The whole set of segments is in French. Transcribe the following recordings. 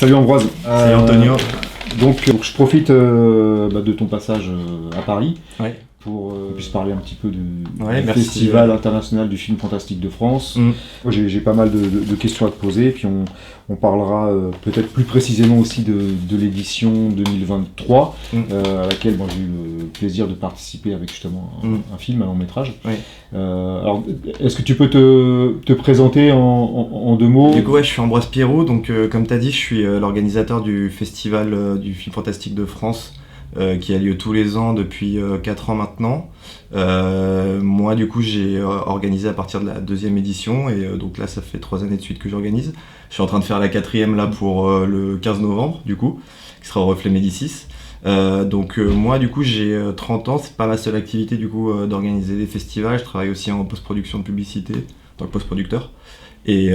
Salut Ambroise. Salut Antonio. Donc je profite de ton passage à Paris pour qu'on puisse parler un petit peu du Festival international du film fantastique de France. Moi, j'ai pas mal de questions à te poser, puis on parlera peut-être plus précisément aussi de l'édition 2023, à laquelle j'ai eu le plaisir de participer avec justement un film, un long métrage. Alors, est-ce que tu peux te présenter en deux mots? Du coup, je suis Ambroise Pierroux, donc comme tu as dit, je suis l'organisateur du Festival du film fantastique de France, qui a lieu tous les ans depuis 4 ans maintenant. Moi, du coup, j'ai organisé à partir de la 2e édition, et donc là, ça fait 3 années de suite que j'organise. Je suis en train de faire la 4e là pour le 15 novembre, du coup, qui sera au Reflet Médicis. Moi, du coup, j'ai 30 ans, c'est pas ma seule activité, du coup, d'organiser des festivals. Je travaille aussi en post-production de publicité, en tant que post-producteur. Et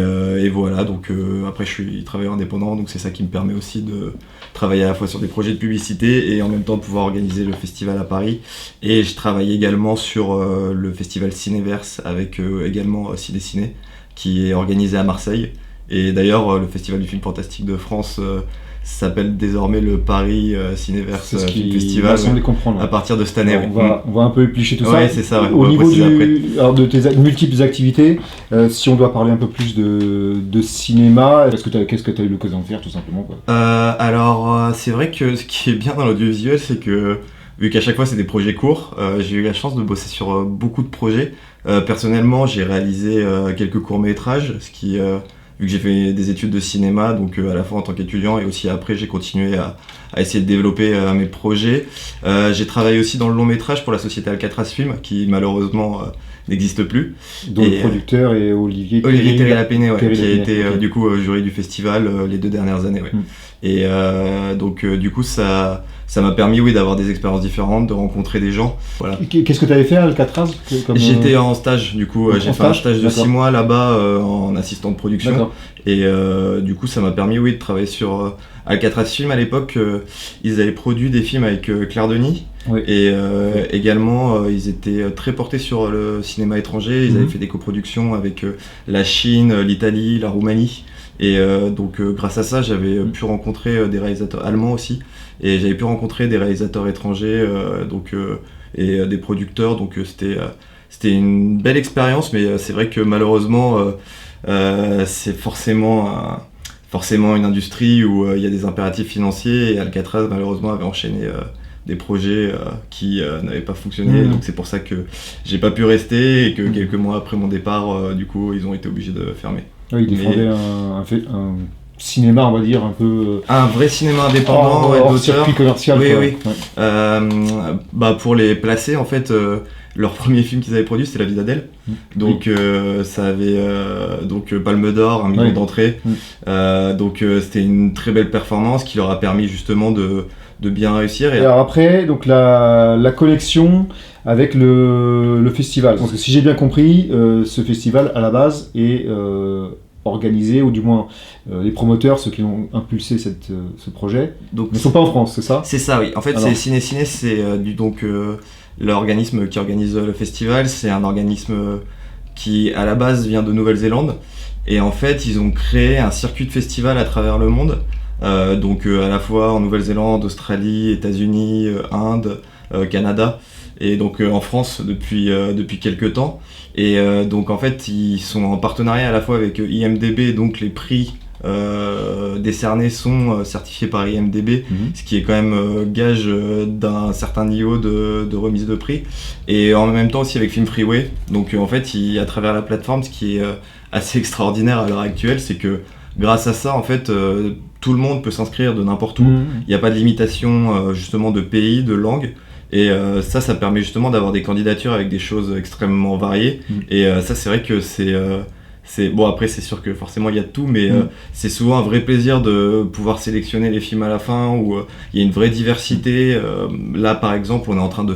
voilà, donc après je suis travailleur indépendant, donc c'est ça qui me permet aussi de travailler à la fois sur des projets de publicité et en même temps de pouvoir organiser le festival à Paris. Et je travaille également sur le festival Cinéverse avec également Ciné, qui est organisé à Marseille. Et d'ailleurs le festival du film fantastique de France s'appelle désormais le Paris Cinéverse Film Festival à partir de cette année. On va un peu éplucher tout ça. Ouais, c'est ça. Au niveau de tes multiples activités, si on doit parler un peu plus de cinéma, qu'est-ce que tu as eu l'occasion de faire tout simplement quoi? Alors c'est vrai que ce qui est bien dans l'audiovisuel, c'est que vu qu'à chaque fois c'est des projets courts, j'ai eu la chance de bosser sur beaucoup de projets. Personnellement, j'ai réalisé quelques courts-métrages, ce qui vu que j'ai fait des études de cinéma, donc à la fois en tant qu'étudiant et aussi après j'ai continué à essayer de développer mes projets. J'ai travaillé aussi dans le long métrage pour la société Alcatraz Film, qui malheureusement n'existe plus. Dont le producteur est Olivier Terry-Lapéné, qui a été du coup jury du festival les 2 dernières années. Et du coup ça m'a permis d'avoir des expériences différentes, de rencontrer des gens. Voilà. Qu'est-ce que tu avais fait à Alcatraz J'étais en stage, du coup, j'ai fait un stage de 6 mois là-bas en assistant de production. Et du coup, ça m'a permis de travailler sur Alcatraz Film. À l'époque, ils avaient produit des films avec Claire Denis. Et également, ils étaient très portés sur le cinéma étranger. Ils avaient fait des coproductions avec la Chine, l'Italie, la Roumanie. Et grâce à ça, j'avais pu rencontrer des réalisateurs allemands aussi. Et j'avais pu rencontrer des réalisateurs étrangers et des producteurs. Donc c'était une belle expérience, mais c'est vrai que malheureusement, c'est forcément une industrie où il y a des impératifs financiers. Et Alcatraz, malheureusement, avait enchaîné des projets qui n'avaient pas fonctionné. Donc c'est pour ça que j'ai pas pu rester et que quelques mois après mon départ, du coup, ils ont été obligés de fermer. Oui, ils défendaient un cinéma, on va dire, un peu... Un vrai cinéma indépendant, hors circuit commercial. Oui. Pour les placer, en fait, leur premier film qu'ils avaient produit, c'était La vie d'Adèle. Donc ça avait Palme d'Or, 1 million d'entrées. C'était une très belle performance qui leur a permis justement de bien réussir. Et alors après, donc la connexion avec le festival. Parce que si j'ai bien compris, ce festival à la base est organisé, ou du moins les promoteurs, ceux qui ont impulsé ce projet, ne sont pas en France, c'est ça? C'est ça, oui. En fait, c'est Ciné, c'est l'organisme qui organise le festival. C'est un organisme qui, à la base, vient de Nouvelle-Zélande. Et en fait, ils ont créé un circuit de festivals à travers le monde. À la fois en Nouvelle-Zélande, Australie, États-Unis, Inde, Canada. Et donc en France depuis quelques temps. Et donc en fait ils sont en partenariat à la fois avec IMDb, donc les prix décernés sont certifiés par IMDb, ce qui est quand même gage d'un certain niveau de remise de prix. Et en même temps aussi avec Film Freeway. Donc en fait à travers la plateforme, ce qui est assez extraordinaire à l'heure actuelle, c'est que grâce à ça en fait tout le monde peut s'inscrire de n'importe où. Il n'y a pas de limitation justement de pays, de langue. Et ça permet justement d'avoir des candidatures avec des choses extrêmement variées. Et ça, c'est vrai que c'est bon, après c'est sûr que forcément il y a de tout, mais c'est souvent un vrai plaisir de pouvoir sélectionner les films à la fin où il y a une vraie diversité. Là par exemple, on est en train de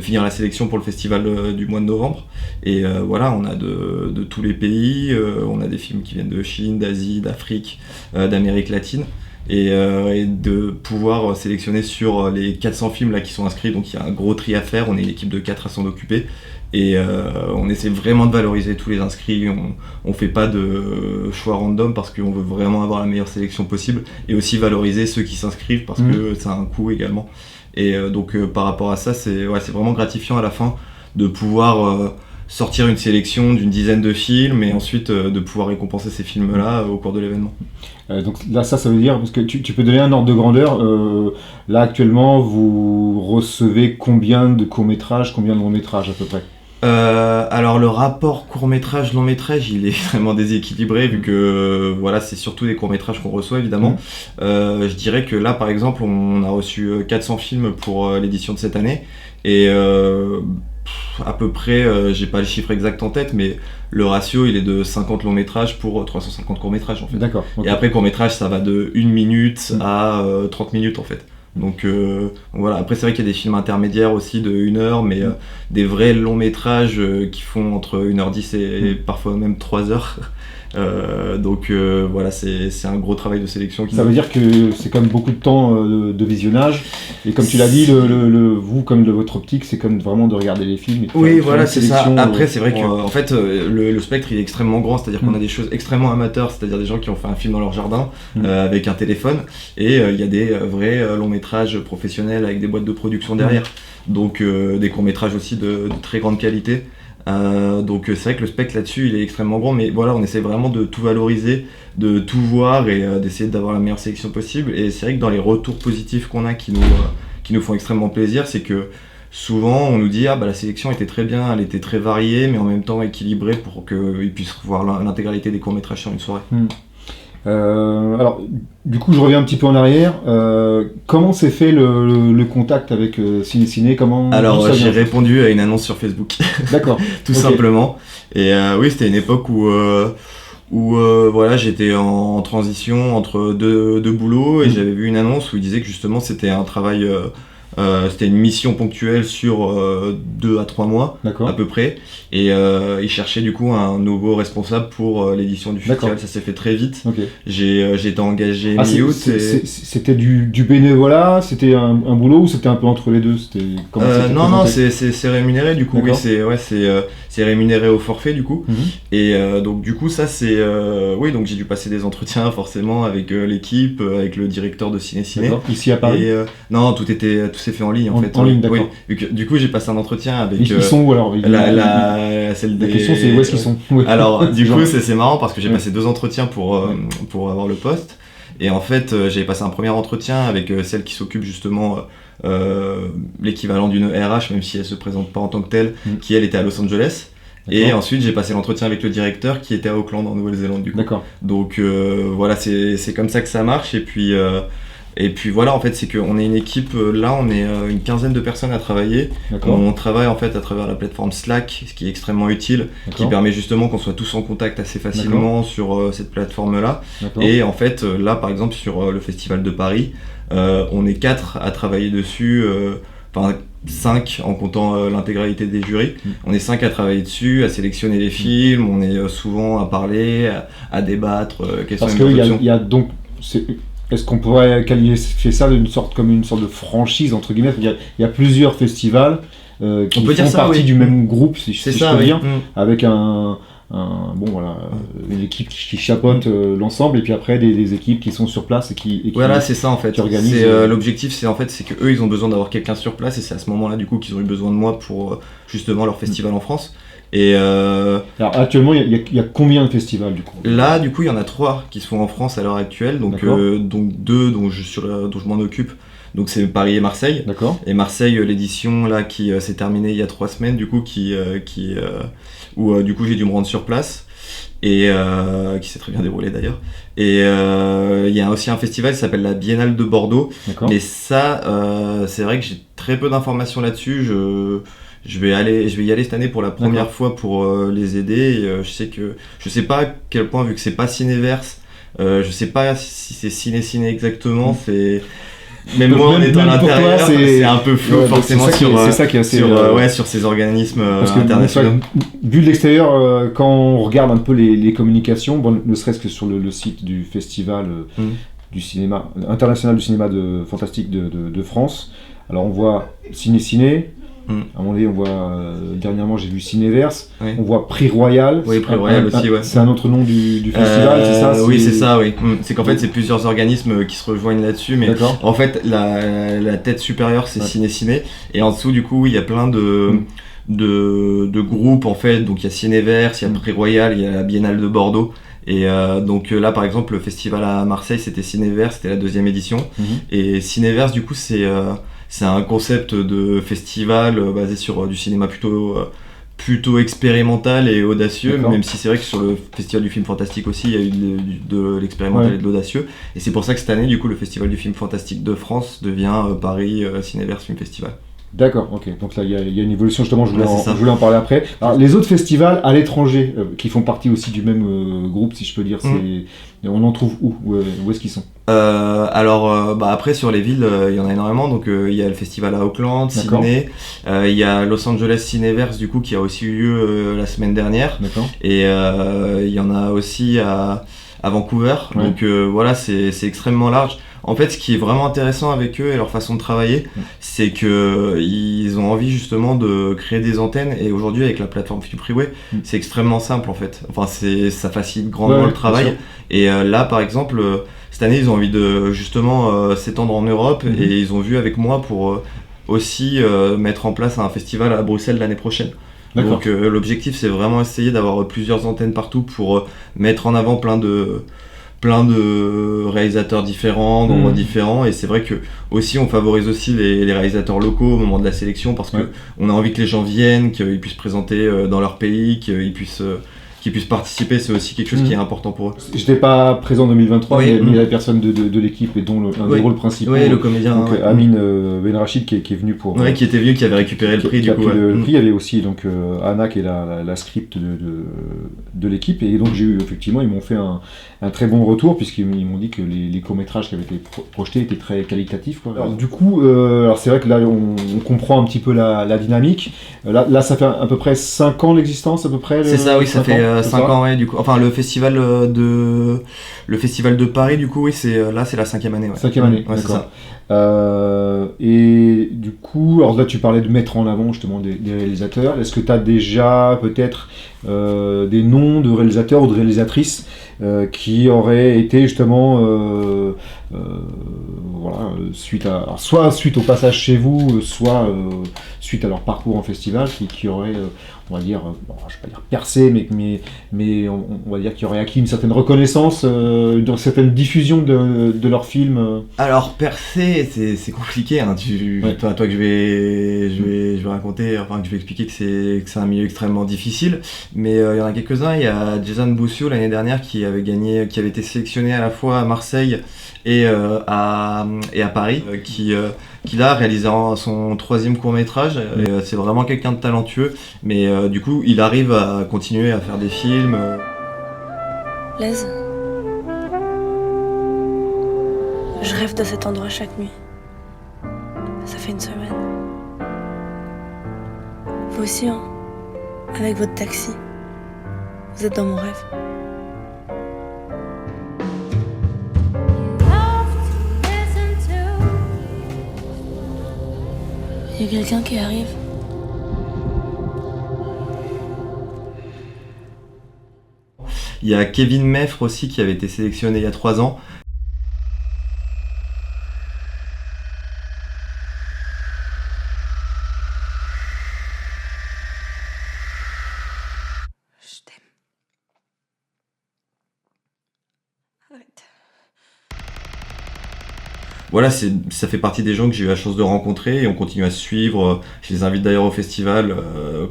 finir la sélection pour le festival du mois de novembre. Et on a de tous les pays, on a des films qui viennent de Chine, d'Asie, d'Afrique, d'Amérique latine. et de pouvoir sélectionner sur les 400 films là qui sont inscrits. Donc il y a un gros tri à faire, on est une équipe de 4 à s'en occuper. Et on essaie vraiment de valoriser tous les inscrits, on fait pas de choix random parce qu'on veut vraiment avoir la meilleure sélection possible, et aussi valoriser ceux qui s'inscrivent parce que ça a un coût également. Et donc par rapport à ça, c'est vraiment gratifiant à la fin de pouvoir sortir une sélection d'une dizaine de films et ensuite de pouvoir récompenser ces films-là au cours de l'événement. Donc là, ça veut dire, parce que tu peux donner un ordre de grandeur, là actuellement vous recevez combien de courts-métrages, combien de longs-métrages à peu près ? Alors le rapport court-métrage, long-métrage, il est vraiment déséquilibré vu que c'est surtout des courts-métrages qu'on reçoit évidemment. Je dirais que là par exemple on a reçu 400 films pour l'édition de cette année et à peu près, j'ai pas le chiffre exact en tête, mais le ratio il est de 50 longs-métrages pour 350 courts-métrages en fait. D'accord. Okay. Et après court-métrage ça va de 1 minute à 30 minutes en fait. Donc voilà, après c'est vrai qu'il y a des films intermédiaires aussi de 1 heure, mais des vrais longs métrages qui font entre 1h10 et parfois même 3 heures. Donc voilà, c'est un gros travail de sélection. Ça veut dire que c'est quand même beaucoup de temps de visionnage, et comme tu l'as dit, vous comme de votre optique, c'est comme vraiment de regarder les films. Et oui, voilà, c'est ça. Après c'est vrai que en fait le spectre il est extrêmement grand, c'est-à-dire qu'on a des choses extrêmement amateurs, c'est-à-dire des gens qui ont fait un film dans leur jardin avec un téléphone, et il y a des vrais longs métrages professionnels avec des boîtes de production derrière, donc des courts métrages aussi de très grande qualité. Donc c'est vrai que le spectre là-dessus il est extrêmement grand, mais voilà, on essaie vraiment de tout valoriser, de tout voir et d'essayer d'avoir la meilleure sélection possible. Et c'est vrai que dans les retours positifs qu'on a qui nous font extrêmement plaisir, c'est que souvent on nous dit la sélection était très bien, elle était très variée mais en même temps équilibrée pour qu'ils puissent voir l'intégralité des courts-métrages sur une soirée. Alors, du coup, je reviens un petit peu en arrière. Comment s'est fait le contact avec Ciné? Alors, j'ai répondu à une annonce sur Facebook. D'accord. Tout simplement. Et oui, c'était une époque où j'étais en transition entre deux boulots, et j'avais vu une annonce où il disait que justement c'était un travail... c'était une mission ponctuelle sur 2 à 3 mois à peu près, et ils cherchaient du coup un nouveau responsable pour l'édition du festival. Ça s'est fait très vite. J'ai été engagé mi-août. C'était du bénévolat, c'était un boulot, ou c'était un peu entre les deux? Non, c'est rémunéré du coup. Oui, c'est rémunéré au forfait du coup. Et donc du coup ça c'est donc j'ai dû passer des entretiens forcément avec l'équipe, avec le directeur de Ciné. Ici à Paris? Non, tout s'est fait en ligne en fait. En ligne, d'accord. Oui. Du coup j'ai passé un entretien avec... Ils sont où alors? La question c'est où est-ce qu'ils sont? Alors du coup c'est marrant parce que j'ai passé 2 entretiens pour avoir le poste, et en fait j'avais passé un premier entretien avec celle qui s'occupe justement l'équivalent d'une RH, même si elle se présente pas en tant que telle, qui elle était à Los Angeles. Et ensuite j'ai passé l'entretien avec le directeur qui était à Auckland en Nouvelle-Zélande du coup. D'accord. Donc voilà, c'est comme ça que ça marche. Et puis voilà, en fait, c'est qu'on est une équipe, là on est une quinzaine de personnes à travailler. On travaille en fait à travers la plateforme Slack, ce qui est extrêmement utile, qui permet justement qu'on soit tous en contact assez facilement sur cette plateforme-là. Et en fait, là par exemple sur le Festival de Paris, on est 4 à travailler dessus, 5 en comptant l'intégralité des jurys. On est 5 à travailler dessus, à sélectionner les films, on est souvent à parler, à débattre. Parce qu'il y a donc... Est-ce qu'on pourrait qualifier ça d'une sorte de franchise entre guillemets? Il y a plusieurs festivals qui font partie du même groupe, si je peux dire, avec une équipe qui chapeaute l'ensemble, et puis après des équipes qui sont sur place et qui voilà, c'est ça en fait. Organisent. L'objectif, c'est que eux ils ont besoin d'avoir quelqu'un sur place, et c'est à ce moment-là du coup qu'ils ont eu besoin de moi pour justement leur festival en France. Et alors actuellement, il y a combien de festivals du coup? Là, du coup, il y en a 3 qui sont en France à l'heure actuelle, donc 2 dont je m'en occupe. Donc c'est Paris et Marseille. D'accord. Et Marseille, l'édition là qui s'est terminée il y a 3 semaines, du coup, où du coup j'ai dû me rendre sur place, et qui s'est très bien déroulé d'ailleurs. Et il y a aussi un festival qui s'appelle la Biennale de Bordeaux. Mais ça, c'est vrai que j'ai très peu d'informations là-dessus. Je vais y aller cette année pour la première fois pour les aider. Et, je sais pas à quel point, vu que c'est pas Cinéverse, je sais pas si c'est Ciné exactement. Même moi, en étant à l'intérieur, c'est un peu flou forcément sur ces organismes internationaux. Vu de l'extérieur, quand on regarde un peu les communications, ne serait-ce que sur le site du festival, du cinéma international, du cinéma fantastique de France. Alors on voit Ciné. À un moment donné, on voit, dernièrement j'ai vu Cinéverse, on voit Prix Royal. Oui, Prix Royal aussi, ouais. C'est un autre nom du festival, c'est ça? Oui, c'est ça, oui. C'est qu'en fait, c'est plusieurs organismes qui se rejoignent là-dessus, mais en fait, la tête supérieure, c'est Ciné, et en dessous, du coup, il y a plein de groupes, en fait. Donc, il y a Cinéverse, il y a Prix Royal, il y a la Biennale de Bordeaux. Et donc là, par exemple, le festival à Marseille, c'était Cinéverse, c'était la 2e édition. Et Cinéverse, du coup, c'est un concept de festival basé sur du cinéma plutôt expérimental et audacieux, même si c'est vrai que sur le festival du film fantastique aussi, il y a eu de l'expérimental et de l'audacieux. Et c'est pour ça que cette année, du coup, le festival du film fantastique de France devient Paris Cinéverse Film Festival. D'accord, ok. Donc là, il y a une évolution, justement, je voulais en parler après. Alors, les autres festivals à l'étranger, qui font partie aussi du même groupe, si je peux dire, on en trouve où est-ce qu'ils sont? Après, sur les villes, il y en a énormément. Donc, il y a le festival à Auckland, Sydney. Il y a Los Angeles Cinéverse, du coup, qui a aussi eu lieu la semaine dernière. Et il y en a aussi à Vancouver. Donc, voilà, c'est extrêmement large. En fait, ce qui est vraiment intéressant avec eux et leur façon de travailler, c'est que ils ont envie justement de créer des antennes. Et aujourd'hui, avec la plateforme Freeway, c'est extrêmement simple en fait. Enfin, ça facilite grandement le travail. Et là, par exemple, cette année, ils ont envie de justement s'étendre en Europe et ils ont vu avec moi pour aussi mettre en place un festival à Bruxelles l'année prochaine. Donc l'objectif, c'est vraiment essayer d'avoir plusieurs antennes partout pour mettre en avant plein de réalisateurs différents, d'endroits différents, et c'est vrai que aussi on favorise aussi les réalisateurs locaux au moment de la sélection parce que on a envie que les gens viennent, qu'ils puissent présenter dans leur pays, qu'ils puissent participer, c'est aussi quelque chose qui est important pour eux. Je n'étais pas présent en 2023, mais il y a la personne de l'équipe et dont un des rôles principaux. Oui, le comédien. Donc, Amin Benrachid qui est venu pour. Qui était venu, qui avait récupéré le prix du coup. Le prix, il y avait aussi donc Anna qui est la script de l'équipe, et donc j'ai eu effectivement, ils m'ont fait un très bon retour puisqu'ils m'ont dit que les courts-métrages qui avaient été projetés étaient très qualitatifs, quoi. Alors, du coup, alors c'est vrai que là on comprend un petit peu la dynamique. Là ça fait à peu près 5 ans l'existence à peu près. C'est ça, oui, ça fait 5 ans, ouais, du coup. Enfin, le festival de Paris, du coup, oui, c'est la 5e année. 5e année, ouais, d'accord. Et du coup, alors là tu parlais de mettre en avant justement des réalisateurs. Est-ce que tu as déjà peut-être des noms de réalisateurs ou de réalisatrices qui auraient été justement soit suite au passage chez vous, soit suite à leur parcours en festival, qui auraient, on va dire, je vais pas dire percé, mais on va dire qu'ils auraient acquis une certaine reconnaissance, une certaine diffusion de leurs films. Alors percé, c'est compliqué, hein. Toi que je vais raconter, enfin que je vais expliquer que c'est un milieu extrêmement difficile, mais il y en a quelques-uns. Il y a Jason Boussiou l'année dernière qui avait été sélectionné à la fois à Marseille et à Paris, qui là réalisé son 3e court-métrage. C'est vraiment quelqu'un de talentueux, mais du coup il arrive à continuer à faire des films. Laise, je rêve de cet endroit chaque nuit. Ça fait une semaine. Vous aussi, hein, avec votre taxi. Vous êtes dans mon rêve. Il y a quelqu'un qui arrive. Il y a Kevin Meffre aussi qui avait été sélectionné il y a 3 ans. Je t'aime. Arrête. Voilà, ça fait partie des gens que j'ai eu la chance de rencontrer et on continue à se suivre. Je les invite d'ailleurs au festival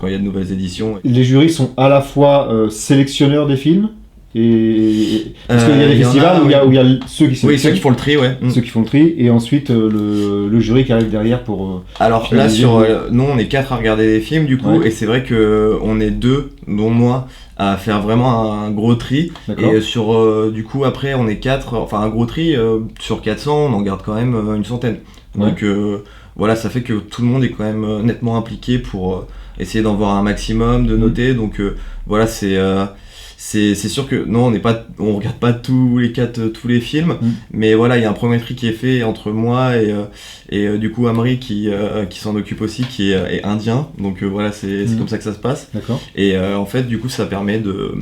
quand il y a de nouvelles éditions. Les jurys sont à la fois sélectionneurs des films parce qu'il y a des festivals où il y a ceux qui sélectionnent. Oui, ceux qui font le tri, ouais. Ceux qui font le tri, et ensuite le jury qui arrive derrière pour. Alors là, nous on est 4 à regarder des films du coup, et c'est vrai que on est 2, dont moi, à faire vraiment un gros tri. Et du coup après on est 4, enfin un gros tri sur 400, on en garde quand même une centaine. Donc voilà, ça fait que tout le monde est quand même nettement impliqué pour essayer d'en voir un maximum, de noter. Donc voilà, c'est sûr que non, on regarde pas tous les films, mais voilà, il y a un premier tri qui est fait entre moi et du coup Amri qui s'en occupe aussi, qui est indien, donc voilà, c'est comme ça que ça se passe. D'accord. Et en fait, du coup, ça permet de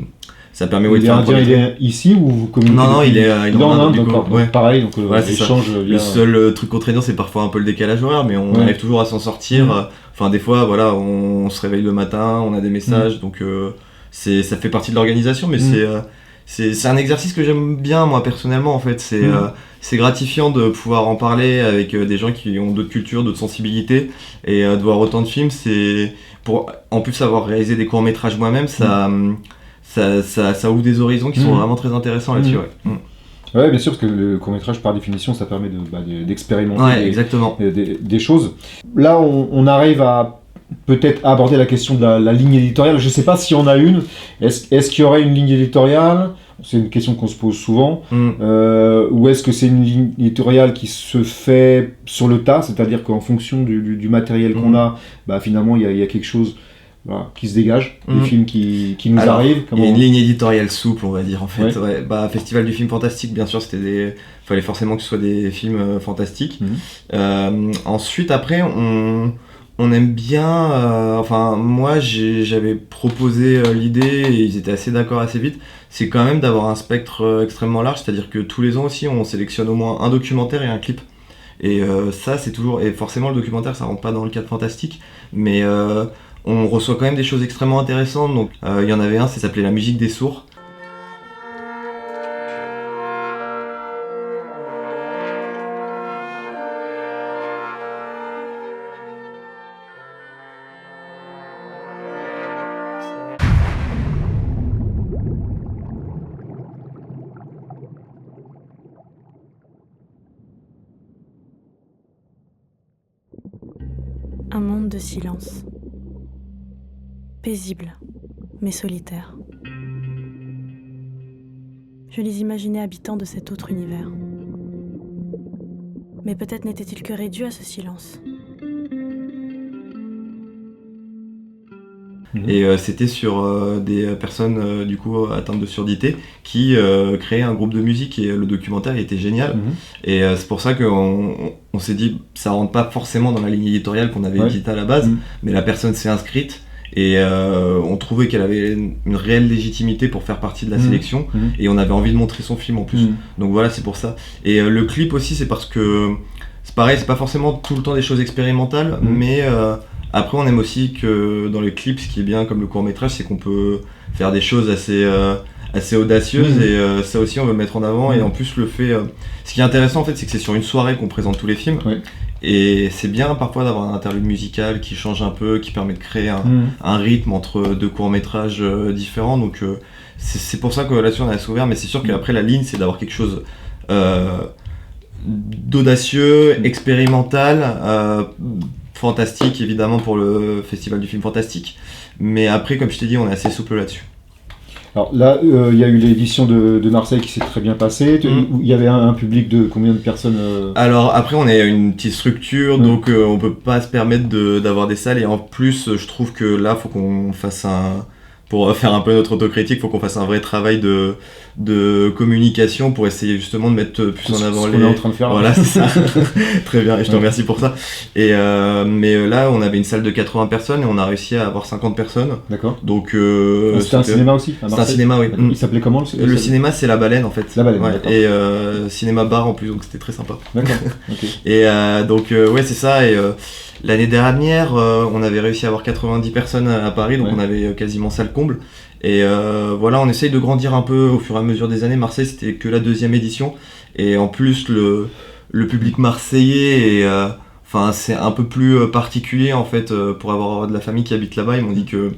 faire il est ici ou vous communiquez? Non, il est en Inde, d'accord. Ouais. Pareil, donc l'échange. Le seul truc contraignant, c'est parfois un peu le décalage horaire, mais on arrive toujours à s'en sortir. Enfin, des fois, voilà, on se réveille le matin, on a des messages, donc ça fait partie de l'organisation, mais c'est un exercice que j'aime bien, moi, personnellement, en fait. C'est gratifiant de pouvoir en parler avec des gens qui ont d'autres cultures, d'autres sensibilités, et de voir autant de films. Pour en plus avoir réalisé des courts-métrages moi-même, ça ouvre des horizons qui sont vraiment très intéressants là-dessus. Ouais, bien sûr, parce que le court-métrage, par définition, ça permet d'expérimenter des choses. Là, on arrive à peut-être aborder la question de la ligne éditoriale. Je ne sais pas s'il y en a une. Est-ce qu'il y aurait une ligne éditoriale ? C'est une question qu'on se pose souvent. Ou est-ce que c'est une ligne éditoriale qui se fait sur le tas, c'est-à-dire qu'en fonction du matériel qu'on a, finalement, il y a quelque chose qui se dégage, des films qui nous arrivent. Il y a une ligne éditoriale souple, on va dire, en fait. Ouais. Festival du film fantastique, bien sûr, fallait forcément que ce soit des films fantastiques. Ensuite, après, on aime bien, moi j'avais proposé l'idée et ils étaient assez d'accord assez vite, c'est quand même d'avoir un spectre extrêmement large, c'est-à-dire que tous les ans aussi on sélectionne au moins un documentaire et un clip. Et ça c'est toujours, et forcément le documentaire ça rentre pas dans le cadre fantastique, mais on reçoit quand même des choses extrêmement intéressantes. Donc il y en avait un, ça s'appelait La musique des sourds. Un monde de silence. Paisible, mais solitaire. Je les imaginais habitants de cet autre univers. Mais peut-être n'était-il que réduit à ce silence. Et c'était sur des personnes du coup atteintes de surdité qui créaient un groupe de musique, et le documentaire était génial. Et c'est pour ça qu'on s'est dit ça rentre pas forcément dans la ligne éditoriale qu'on avait dite à la base, mais la personne s'est inscrite et on trouvait qu'elle avait une réelle légitimité pour faire partie de la sélection, et on avait envie de montrer son film en plus. Donc voilà, c'est pour ça. Et le clip aussi, c'est parce que c'est pareil, c'est pas forcément tout le temps des choses expérimentales, mais après on aime aussi que dans les clips, ce qui est bien comme le court-métrage, c'est qu'on peut faire des choses assez audacieuses, et ça aussi on veut le mettre en avant. Et en plus ce qui est intéressant en fait, c'est que c'est sur une soirée qu'on présente tous les films, et c'est bien parfois d'avoir un interlude musical qui change un peu, qui permet de créer un rythme entre deux courts-métrages différents. Donc c'est pour ça que là-dessus on est assez ouvert, mais c'est sûr qu'après la ligne c'est d'avoir quelque chose d'audacieux, expérimental, fantastique évidemment pour le festival du film fantastique, mais après comme je t'ai dit on est assez souple là-dessus. Alors là, il y a eu l'édition de Marseille qui s'est très bien passée. Il y avait un public de combien de personnes Alors après on est une petite structure, donc on peut pas se permettre d'avoir des salles, et en plus je trouve que là faut qu'on fasse pour faire un peu notre autocritique, il faut qu'on fasse un vrai travail de communication pour essayer justement de mettre plus en avant ce qu'on est en train de faire. Voilà, c'est ça. Très bien, et je te remercie pour ça. Et mais là, on avait une salle de 80 personnes et on a réussi à avoir 50 personnes. D'accord. Donc c'était un cinéma aussi à Marseille. C'est un cinéma, oui. Il s'appelait comment le cinéma, c'est La Baleine en fait. La Baleine. Et cinéma bar en plus, donc c'était très sympa. D'accord. Okay. Et donc ouais, c'est ça. Et l'année dernière, on avait réussi à avoir 90 personnes à Paris, donc on avait quasiment salle comble. Et voilà, on essaye de grandir un peu au fur et à mesure des années. Marseille, c'était que la 2e édition, et en plus le public marseillais c'est un peu plus particulier en fait. Pour avoir de la famille qui habite là-bas, ils m'ont dit que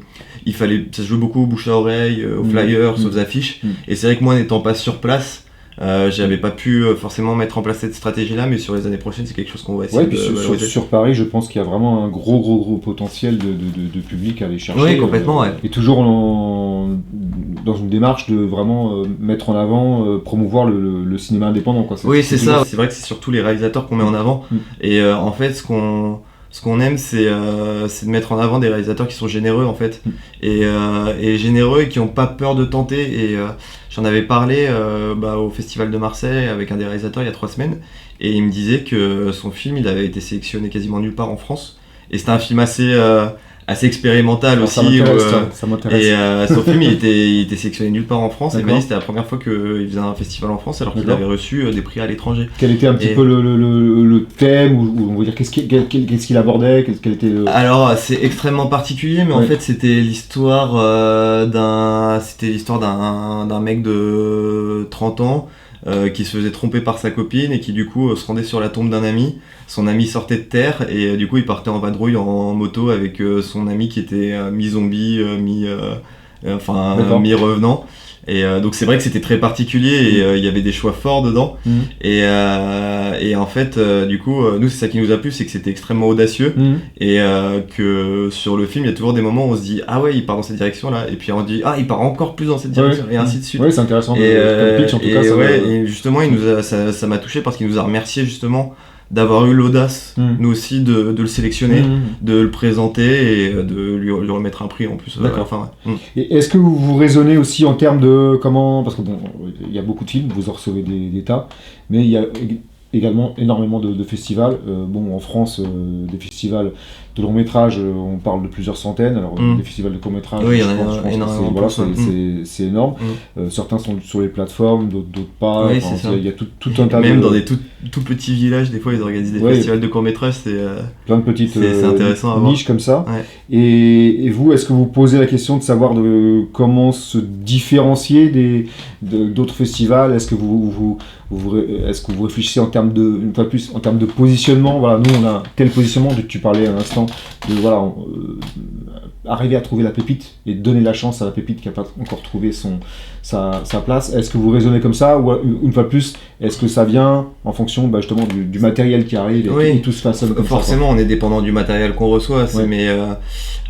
ça se joue beaucoup au bouche à oreille, aux flyers, aux affiches. Et c'est vrai que moi, n'étant pas sur place, j'avais pas pu forcément mettre en place cette stratégie-là, mais sur les années prochaines, c'est quelque chose qu'on va essayer de valoriser. Sur Paris, je pense qu'il y a vraiment un gros potentiel de public à aller chercher. Oui, complètement, Et toujours dans une démarche de vraiment mettre en avant, promouvoir le cinéma indépendant, quoi. Oui, c'est ça. C'est vrai que c'est surtout les réalisateurs qu'on met en avant. Et en fait, ce Ce qu'on aime, c'est de mettre en avant des réalisateurs qui sont généreux en fait, et généreux et qui n'ont pas peur de tenter. Et j'en avais parlé au Festival de Marseille avec un des réalisateurs il y a 3 semaines, et il me disait que son film, il avait été sélectionné quasiment nulle part en France, et c'était un film assez expérimental aussi. Ça m'intéresse. Et son film, il était sélectionné nulle part en France. Et il m'a dit que c'était la première fois qu'il faisait un festival en France, alors qu'il avait reçu des prix à l'étranger. Quel était un petit peu le thème, ou on va dire qu'est-ce qu'il abordait, quel était le... Alors c'est extrêmement particulier, mais en fait c'était l'histoire d'un mec de 30 ans qui se faisait tromper par sa copine et qui du coup se rendait sur la tombe d'un ami. Son ami sortait de terre et du coup il partait en vadrouille en moto avec son ami qui était mi-zombie, mi-revenant. Et donc c'est vrai que c'était très particulier et il y avait des choix forts dedans. Et en fait du coup nous c'est ça qui nous a plu, c'est que c'était extrêmement audacieux et que sur le film il y a toujours des moments où on se dit ah ouais il part dans cette direction là, et puis on dit ah il part encore plus dans cette direction, et ainsi de suite. Oui, c'est intéressant comme pitch en tout cas. Et justement ça m'a touché parce qu'il nous a remercié justement d'avoir eu l'audace, nous aussi, de le sélectionner, de le présenter et de lui remettre un prix en plus. D'accord. Et est-ce que vous raisonnez aussi en termes de comment... Parce que bon, il y a beaucoup de films, vous en recevez des tas, mais il y a également énormément de festivals. En France, des festivals de long métrage, on parle de plusieurs centaines. Alors des festivals de court métrage, oui, c'est énorme. Certains sont sur les plateformes, d'autres pas. Oui, il y a tout un tas même dans des tout petits villages, des fois ils organisent des festivals de court métrage. C'est plein de petites niches comme ça. Ouais. Et vous, est-ce que vous posez la question de savoir comment se différencier d'autres festivals? Est-ce que vous réfléchissez en termes de positionnement? Voilà, nous on a tel positionnement, tu parlais à l'instant de arriver à trouver la pépite et donner la chance à la pépite qui n'a pas encore trouvé sa place. Est-ce que vous raisonnez comme ça, ou une fois de plus, est-ce que ça vient en fonction justement du matériel qui arrive et tout se façonne comme forcément, on est dépendant du matériel qu'on reçoit, mais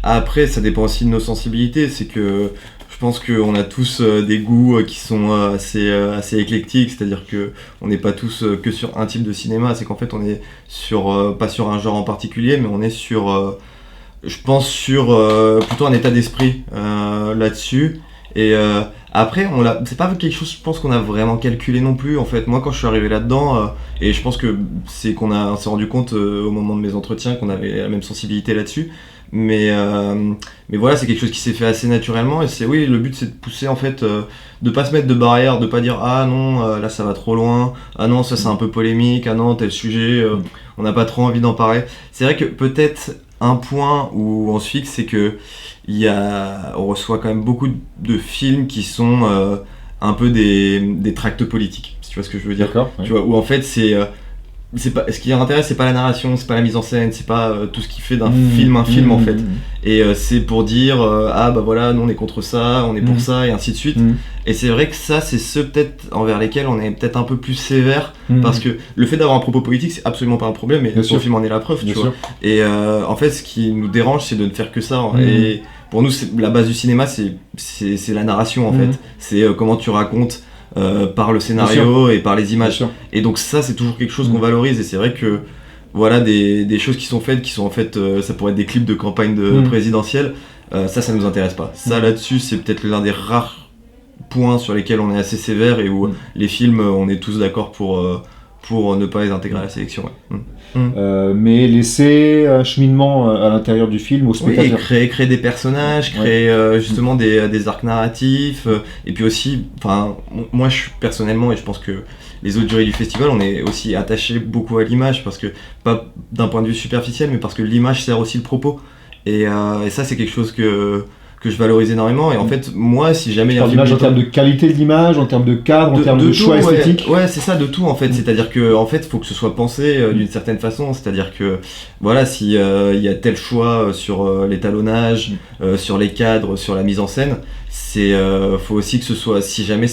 après ça dépend aussi de nos sensibilités. C'est que je pense qu'on a tous des goûts qui sont assez éclectiques, c'est-à-dire qu'on n'est pas tous que sur un type de cinéma. C'est qu'en fait on est pas sur un genre en particulier, mais on est sur je pense sur plutôt un état d'esprit là-dessus. Et après c'est pas quelque chose, je pense, qu'on a vraiment calculé non plus. En fait moi quand je suis arrivé là-dedans, et je pense que c'est qu'on s'est rendu compte au moment de mes entretiens qu'on avait la même sensibilité là-dessus. Mais voilà, c'est quelque chose qui s'est fait assez naturellement, et le but c'est de pousser en fait, de pas se mettre de barrières, de pas dire ah non là ça va trop loin, ah non ça c'est un peu polémique, ah non tel sujet on n'a pas trop envie d'en parler. C'est vrai que peut-être un point où on se fixe, c'est que on reçoit quand même beaucoup de films qui sont un peu des tracts politiques, si tu vois ce que je veux dire. D'accord, tu vois, où en fait c'est pas, ce qui intéresse, c'est pas la narration, c'est pas la mise en scène, c'est pas tout ce qui fait d'un film un film en fait. Et c'est pour dire voilà, nous on est contre ça, on est pour ça, et ainsi de suite. Et c'est vrai que ça, c'est ceux peut-être envers lesquels on est peut-être un peu plus sévère, parce que le fait d'avoir un propos politique, c'est absolument pas un problème, et ton film en est la preuve, tu vois. Et en fait, ce qui nous dérange, c'est de ne faire que ça. Et pour nous, la base du cinéma, c'est la narration en fait. C'est comment tu racontes par le scénario et par les images. Et donc ça c'est toujours quelque chose qu'on valorise, et c'est vrai que voilà, des choses qui sont faites en fait ça pourrait être des clips de campagne présidentielle, ça nous intéresse pas. Ça là-dessus c'est peut-être l'un des rares points sur lesquels on est assez sévère, et où les films on est tous d'accord pour ne pas les intégrer à la sélection. Mais laisser un cheminement à l'intérieur du film au spectateur. Oui, créer des personnages, créer justement des arcs narratifs, et puis aussi, moi je personnellement, et je pense que les autres jurys du festival, on est aussi attachés beaucoup à l'image, parce que, pas d'un point de vue superficiel, mais parce que l'image sert aussi le propos, et ça c'est quelque chose que je valorise énormément. Et en fait moi, si jamais il y a l'image en termes de qualité de l'image, en termes de cadre, en termes de choix esthétique. Ouais, c'est ça, de tout en fait. C'est-à-dire que en fait faut que ce soit pensé d'une certaine façon, c'est-à-dire que voilà, si il y a tel choix sur l'étalonnage, sur les cadres, sur la mise en scène, faut aussi que ce soit, si jamais,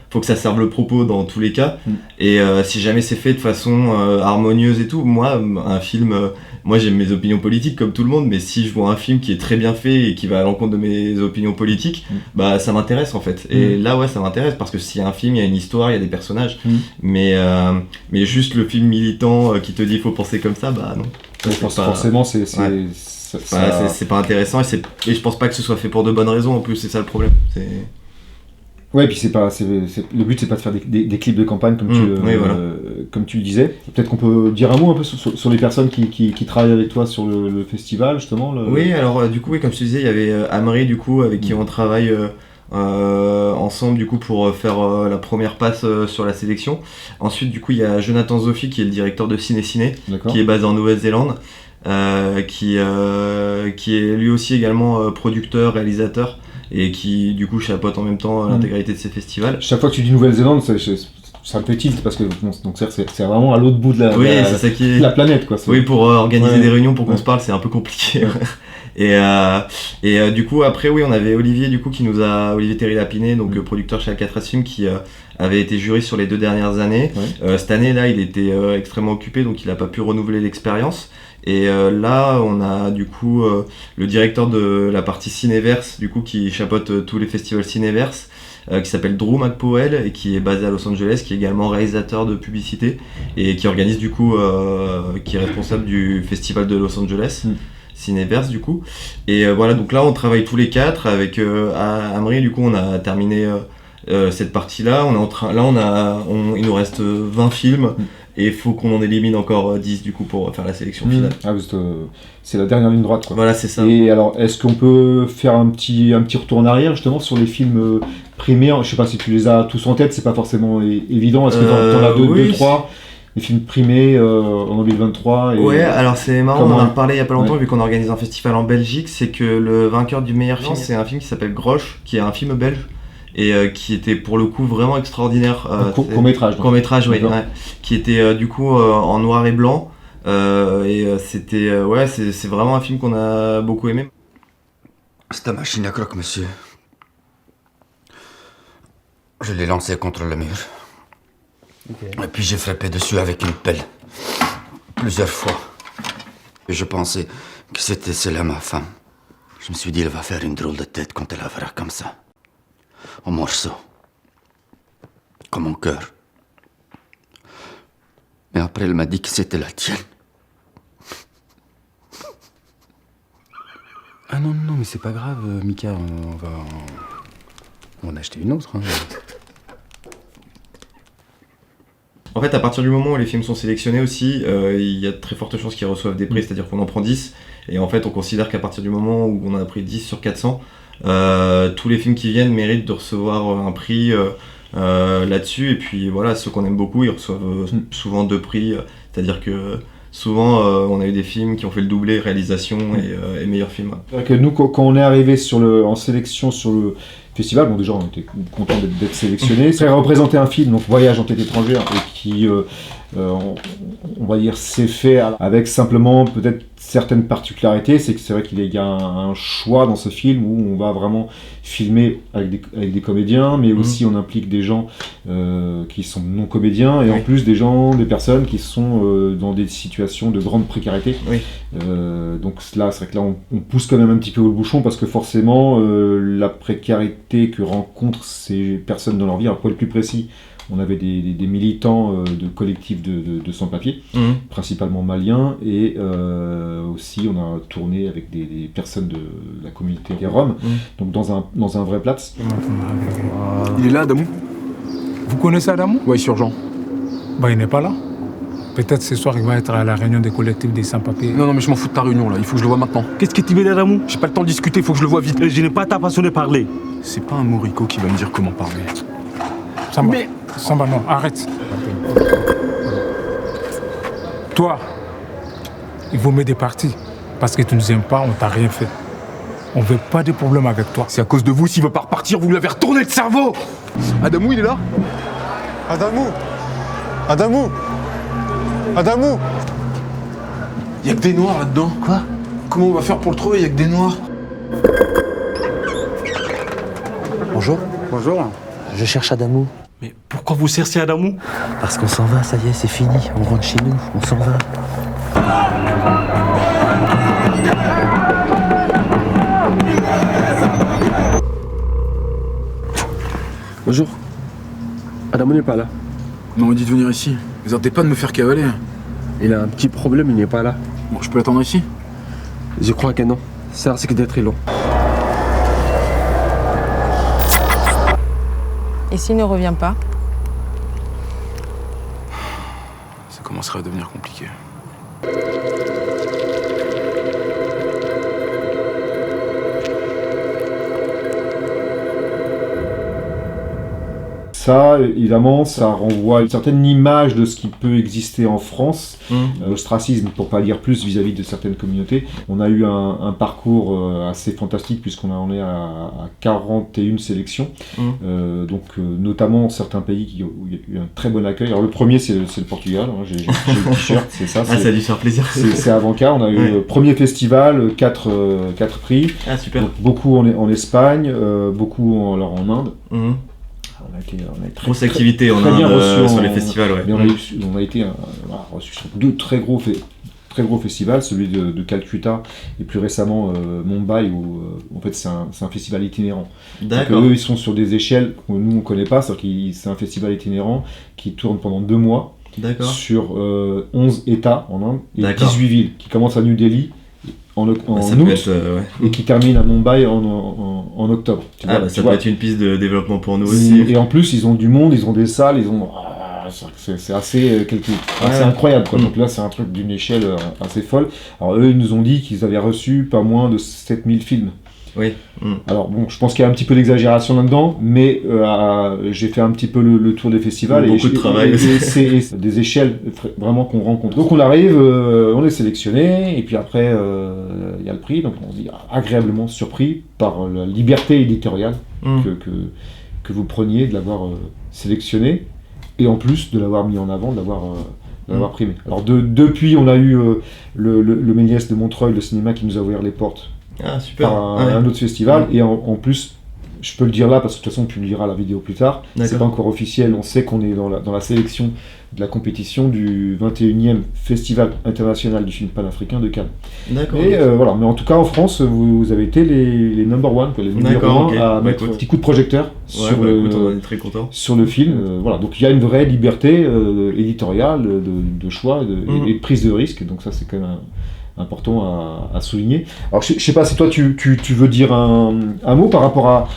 faut faut que ça serve le propos dans tous les cas. Et si jamais c'est fait de façon harmonieuse et tout, moi, un film, moi j'aime mes opinions politiques comme tout le monde, mais si je vois un film qui est très bien fait et qui va à l'encontre de mes opinions politiques, bah ça m'intéresse en fait. Et là, ouais, ça m'intéresse parce que s'il y a un film, il y a une histoire, il y a des personnages, mais juste le film militant qui te dit il faut penser comme ça, bah non. Forcément, c'est pas intéressant et je pense pas que ce soit fait pour de bonnes raisons en plus, c'est ça le problème. Ouais, puis le but c'est pas de faire des clips de campagne comme tu le disais. Peut-être qu'on peut dire un mot un peu sur les personnes qui travaillent avec toi sur le festival justement. Oui, alors du coup, oui, comme je te disais, il y avait Amri du coup avec qui on travaille ensemble du coup pour faire la première passe sur la sélection. Ensuite du coup il y a Jonathan Zoffi qui est le directeur de Ciné Ciné, qui est basé en Nouvelle-Zélande, qui est lui aussi également producteur, réalisateur et qui du coup chapeaute en même temps l'intégralité de ces festivals. Chaque fois que tu dis Nouvelle-Zélande, ça me fait tilt parce que donc c'est vraiment à l'autre bout de la planète quoi. Oui, pour organiser des réunions pour qu'on se parle, c'est un peu compliqué. Et du coup après oui, on avait Olivier Terry-Lapiné, donc producteur chez Alcatraz Film, qui avait été jury sur les 2 dernières années. Cette année là il était extrêmement occupé, donc il n'a pas pu renouveler l'expérience. Et là on a du coup le directeur de la partie Cinéverse du coup qui chapeaute tous les festivals Cinéverse, qui s'appelle Drew McPowell et qui est basé à Los Angeles, qui est également réalisateur de publicité et qui organise du coup qui est responsable du festival de Los Angeles. Cinéverse du coup, et voilà, donc là on travaille tous les 4 avec Amri. Du coup on a terminé cette partie là, il nous reste 20 films et il faut qu'on en élimine encore 10 du coup pour faire la sélection finale. C'est la dernière ligne droite quoi. Voilà, c'est ça. Et alors est-ce qu'on peut faire un petit retour en arrière justement sur les films primés? Je sais pas si tu les as tous en tête, c'est pas forcément évident. Est-ce que t'en as deux, trois les films primés en 2023 Ouais, alors c'est marrant, on en a parlé il y a pas longtemps, vu qu'on organise un festival en Belgique. C'est que le vainqueur du meilleur film, c'est un film qui s'appelle Grosch, qui est un film belge et qui était pour le coup vraiment extraordinaire. Court-métrage. Court-métrage, oui, qui était du coup en noir et blanc, et c'était c'est vraiment un film qu'on a beaucoup aimé. C'est une machine à croque, monsieur. Je l'ai lancée contre le mur. Et puis j'ai frappé dessus avec une pelle. Plusieurs fois. Et je pensais que c'était celle-là ma femme. Je me suis dit, elle va faire une drôle de tête quand elle la verra comme ça. En morceaux. Comme mon cœur. Mais après, elle m'a dit que c'était la tienne. Ah non, mais c'est pas grave, Mika. On va en acheter une autre. Hein. En fait, à partir du moment où les films sont sélectionnés aussi, il y a de très fortes chances qu'ils reçoivent des prix, c'est-à-dire qu'on en prend 10, et en fait on considère qu'à partir du moment où on en a pris 10 sur 400, tous les films qui viennent méritent de recevoir un prix là-dessus, et puis voilà, ceux qu'on aime beaucoup, ils reçoivent souvent 2 prix, c'est-à-dire que souvent on a eu des films qui ont fait le doublé réalisation et meilleur film. Que nous, quand on est arrivé en sélection sur le festival, bon déjà on était content d'être sélectionné. C'est représenter un film, donc Voyage en tête étrangère, et qui, on va dire, c'est fait avec simplement peut-être certaines particularités. C'est que c'est vrai qu'il y a un choix dans ce film où on va vraiment filmer avec des comédiens, mais aussi on implique des gens qui sont non comédiens, et en plus des personnes qui sont dans des situations de grande précarité. Donc là, c'est vrai que là on pousse quand même un petit peu au bouchon, parce que forcément la précarité que rencontrent ces personnes dans leur vie, alors pour être plus précis, on avait des militants de collectifs de sans-papiers, principalement maliens, et aussi on a tourné avec des personnes de la communauté des Roms, donc dans un vrai Platz. Il est là, Adamou? Vous connaissez Adamou? Oui, sur Jean. Bah, il n'est pas là. Peut-être ce soir, il va être à la réunion des collectifs des sans-papiers. Non, mais je m'en fous de ta réunion, là. Il faut que je le vois maintenant. Qu'est-ce que tu veux dire, Adamou? J'ai pas le temps de discuter, il faut que je le vois vite. Je n'ai pas ta façon de parler. C'est pas un Morico qui va me dire comment parler. Samba, non, arrête. Toi, il vous met des parties. Parce que tu ne nous aimes pas, on t'a rien fait. On veut pas de problème avec toi. C'est à cause de vous, s'il veut pas repartir, vous lui avez retourné le cerveau. Adamou, il est là? Adamou! Y'a que des noirs là-dedans. Quoi? Comment on va faire pour le trouver? Y'a que des noirs. Bonjour. Bonjour. Je cherche Adamou. Mais Pourquoi vous cherchez Adamou? Parce qu'on s'en va, ça y est, c'est fini. On rentre chez nous, on s'en va. Bonjour. Adamou n'est pas là. On m'a dit de venir ici. Vous arrêtez pas de me faire cavaler. Il a un petit problème, il n'est pas là. Bon, je peux l'attendre ici? Je crois que non. Ça risque d'être très long. Et s'il ne revient pas? Ça commencerait à devenir compliqué. Ça, évidemment, ça renvoie à une certaine image de ce qui peut exister en France. Ostracisme, pour pas dire plus, vis-à-vis de certaines communautés. On a eu un parcours assez fantastique, puisqu'on en est à 41 sélections. Notamment certains pays où il y a eu un très bon accueil. Alors le premier, c'est le Portugal. Hein. J'ai le t-shirt, c'est ça. Ça a dû faire plaisir. C'est Avanca. On a eu le premier festival, 4 prix. Ah, super. Donc, beaucoup en Espagne, beaucoup en Inde. On a été grosse activité en Inde sur les festivals, ouais. Mais on a été reçu sur 2 très gros festivals, celui de Calcutta et plus récemment Mumbai, où en fait c'est un festival itinérant. D'accord. Donc, eux ils sont sur des échelles que nous on connaît pas, c'est-à-dire que c'est un festival itinérant qui tourne pendant 2 mois sur 11 États en Inde et 18 villes, qui commence à New Delhi en août et qui termine à Mumbai en octobre. Ça peut être une piste de développement pour nous aussi. Et en plus, ils ont du monde, ils ont des salles, c'est assez incroyable, quoi. Donc là, c'est un truc d'une échelle assez folle. Alors eux, ils nous ont dit qu'ils avaient reçu pas moins de 7000 films. Oui. Alors bon, je pense qu'il y a un petit peu d'exagération là-dedans, mais j'ai fait un petit peu le tour des festivals beaucoup de travail. Et c'est des échelles vraiment qu'on rencontre. Donc on arrive, on est sélectionné, et puis après il y a le prix, donc on se dit agréablement surpris par la liberté éditoriale que vous preniez de l'avoir sélectionné, et en plus de l'avoir mis en avant, de l'avoir primé. Alors depuis, on a eu le Méliès de Montreuil, le cinéma qui nous a ouvert les portes. Ah, super. Par un autre festival, et en plus, je peux le dire là parce que de toute façon on publiera la vidéo plus tard, c'est pas encore officiel, on sait qu'on est dans la sélection de la compétition du 21e Festival international du film panafricain de Cannes. D'accord. Et voilà, mais en tout cas en France, vous avez été les number one, les numéros 1 à mettre un petit coup de projecteur on est très content. sur le film. Voilà, donc il y a une vraie liberté éditoriale, de choix et de prise de risque, donc ça c'est quand même important à souligner. Alors je sais pas si toi tu veux dire un mot par rapport à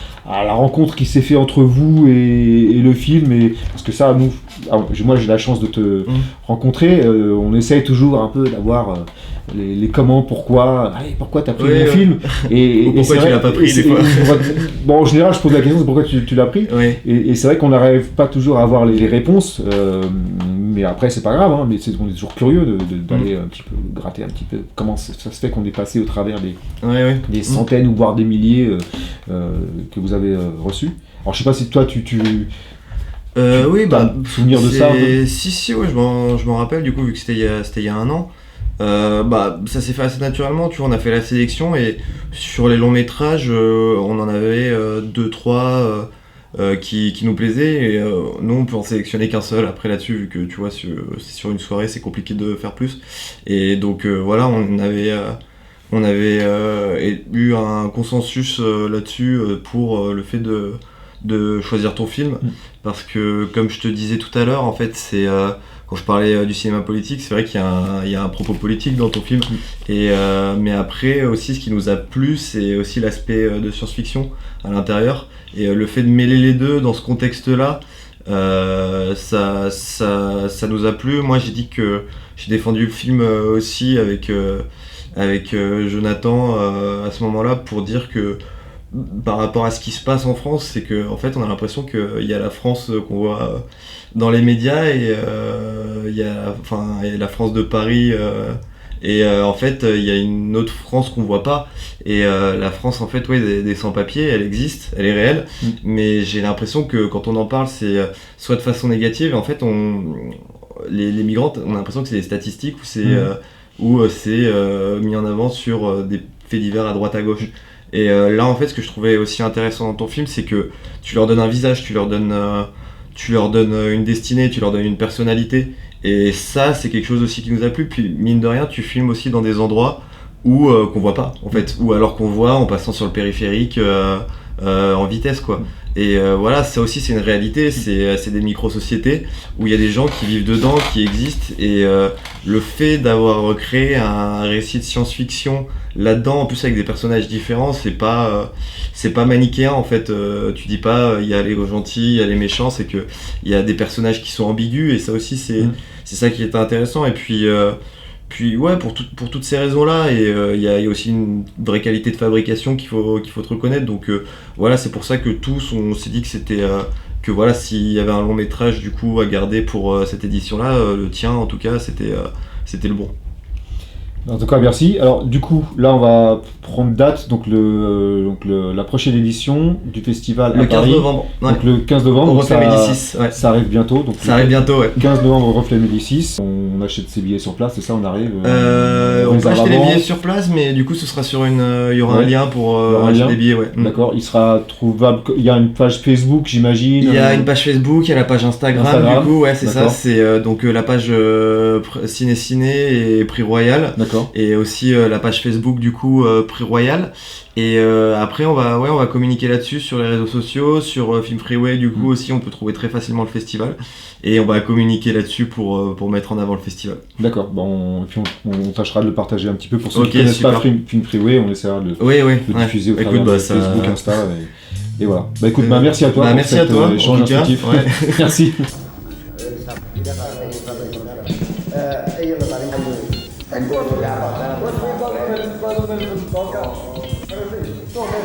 la rencontre qui s'est fait entre vous et le film, parce que ça, moi j'ai la chance de te rencontrer, on essaye toujours un peu d'avoir les comment, pourquoi t'as pris mon film, et pourquoi tu l'as pas pris des fois. Bon, en général je pose la question, c'est pourquoi tu l'as pris, et c'est vrai qu'on n'arrive pas toujours à avoir les réponses, mais après c'est pas grave, hein, mais on est toujours curieux d'aller un petit peu gratter un petit peu comment ça se fait qu'on est passé au travers des centaines ou voire des milliers que vous avez reçus. Alors je sais pas si toi tu souvenir de ça. Si, ouais, je m'en rappelle, du coup, vu que c'était il y a un an. Ça s'est fait assez naturellement, tu vois, on a fait la sélection, et sur les longs métrages, on en avait 2-3 qui nous plaisaient, et nous on peut en sélectionner qu'un seul après là-dessus, vu que tu vois, c'est sur une soirée, c'est compliqué de faire plus, et donc voilà, on avait eu un consensus là-dessus pour le fait de choisir ton film, parce que comme je te disais tout à l'heure, en fait c'est quand je parlais du cinéma politique, c'est vrai qu'il y a un propos politique dans ton film, mais après aussi ce qui nous a plu, c'est aussi l'aspect de science-fiction à l'intérieur, et le fait de mêler les deux dans ce contexte-là, ça nous a plu. Moi j'ai dit que j'ai défendu le film aussi avec Jonathan à ce moment-là, pour dire que par rapport à ce qui se passe en France, c'est que en fait on a l'impression qu'il y a la France qu'on voit dans les médias, et il y a la France de Paris, et en fait il y a une autre France qu'on voit pas, et la France en fait des sans-papiers, elle existe, elle est réelle, mais j'ai l'impression que quand on en parle, c'est soit de façon négative, et en fait les migrants, on a l'impression que c'est des statistiques, ou c'est mis en avant sur des faits divers à droite à gauche. Et là en fait ce que je trouvais aussi intéressant dans ton film, c'est que tu leur donnes un visage, tu leur donnes tu leur donnes une destinée, tu leur donnes une personnalité. Et ça, c'est quelque chose aussi qui nous a plu. Puis mine de rien, tu filmes aussi dans des endroits où qu'on voit pas, en fait, ou alors qu'on voit en passant sur le périphérique en vitesse, quoi. Et voilà, ça aussi c'est une réalité, c'est des micro-sociétés où il y a des gens qui vivent dedans, qui existent, et le fait d'avoir créé un récit de science-fiction là-dedans, en plus avec des personnages différents, c'est pas manichéen en fait. Tu dis pas il y a les gentils, il y a les méchants, c'est que il y a des personnages qui sont ambigus, et ça aussi c'est ça qui est intéressant. Et puis ouais, pour toutes ces raisons-là, et il y a aussi une vraie qualité de fabrication qu'il faut te reconnaître. Donc voilà, c'est pour ça que tous on s'est dit que c'était que voilà, s'il y avait un long métrage du coup à garder pour cette édition-là, le tien en tout cas, c'était le bon. En tout cas, merci. Alors, du coup, là, on va prendre date, donc la prochaine édition du festival le à Paris. 15 novembre. Ouais. Donc, le 15 novembre. Au Reflet Médicis. Ouais. Ça arrive bientôt. Donc, ça arrive bientôt, ouais. 15 novembre au Reflet Médicis. On achète ses billets sur place, c'est ça, on arrive on peut acheter les billets sur place, mais du coup, ce sera sur il y aura un lien pour acheter des billets, ouais. D'accord, il sera trouvable. Il y a une page Facebook, j'imagine. Il y a une page Facebook, il y a la page Instagram. Du coup, ouais, c'est ça. C'est donc la page Ciné et Prix Royal. D'accord. Et aussi la page Facebook du coup Prix Royal. Et après on va communiquer là-dessus sur les réseaux sociaux, sur Film Freeway du coup aussi on peut trouver très facilement le festival, et on va communiquer là-dessus pour mettre en avant le festival. D'accord, bon, et puis on tâchera de le partager un petit peu pour ceux qui ne connaissent pas Film Freeway, on essaiera de le diffuser au travers de Facebook, Insta, et voilà. Bah écoute, merci à toi pour merci cet à toi, échange instructif. Ouais. Merci.